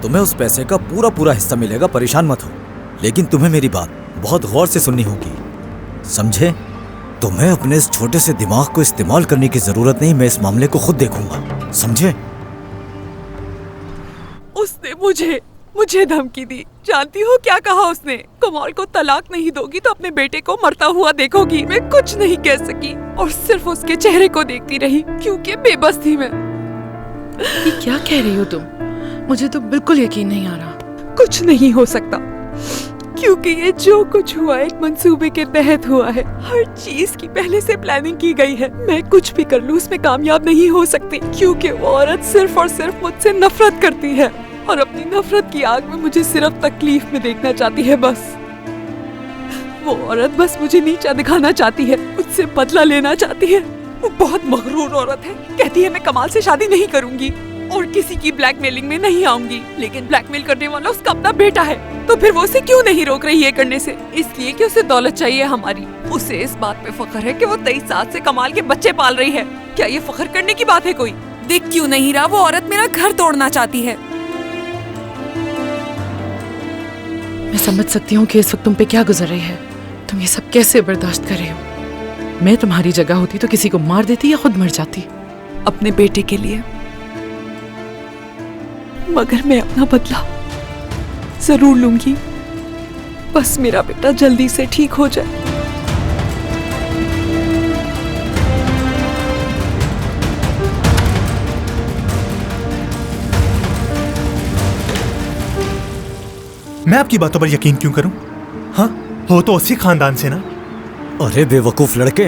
तुम्हें उस पैसे का पूरा पूरा हिस्सा मिलेगा, परेशान मत हो। लेकिन तुम्हें मेरी बात बहुत गौर से सुननी होगी, समझे? तुम्हें अपने इस छोटे से दिमाग को इस्तेमाल करने की जरूरत नहीं। मैं इस मामले को खुद देखूंगा, समझे? उसने मुझे धमकी दी। जानती हो क्या कहा उसने? कमाल को तलाक नहीं दोगी तो अपने बेटे को मरता हुआ देखोगी। मैं कुछ नहीं कह सकी और सिर्फ उसके चेहरे को देखती रही क्योंकि बेबस थी मैं। ये क्या कह रही हो तुम? मुझे तो बिल्कुल यकीन नहीं आ रहा। कुछ नहीं हो सकता क्योंकि ये जो कुछ हुआ एक मंसूबे के तहत हुआ है। हर चीज की पहले से प्लानिंग की गई है। मैं कुछ भी कर लूं उसमें कामयाब नहीं हो सकती क्योंकि वो औरत सिर्फ और सिर्फ मुझसे नफरत करती है और अपनी नफरत की आग में मुझे सिर्फ तकलीफ में देखना चाहती है। बस वो औरत बस मुझे नीचा दिखाना चाहती है, मुझसे बदला लेना चाहती है। वो बहुत मगरूर औरत है। कहती है मैं कमाल से शादी नहीं करूंगी और किसी की ब्लैकमेलिंग में नहीं आऊंगी। लेकिन ब्लैकमेल करने वाला उसका अपना बेटा है, तो फिर वो उसे क्यों नहीं रोक रही है करने से? इसलिए कि उसे दौलत चाहिए हमारी। उसे इस बात पे फख्र है कि वो 23 साल से कमाल के बच्चे पाल रही है। क्या ये फख्र करने की बात है कोई? देख क्यों नहीं रहा, वो औरत मेरा घर तोड़ना चाहती है। मैं समझ सकती हूँ कि इस वक्त तुम पे क्या गुजर रही है। तुम ये सब कैसे बर्दाश्त कर रहे हो? मैं तुम्हारी जगह होती तो किसी को मार देती या खुद मर जाती। अपने बेटे के लिए, मगर मैं अपना बदला जरूर लूंगी। बस मेरा बेटा जल्दी से ठीक हो जाए। मैं आपकी बातों पर यकीन क्यों करूं? हाँ, हो तो उसी खानदान से ना। अरे बेवकूफ लड़के,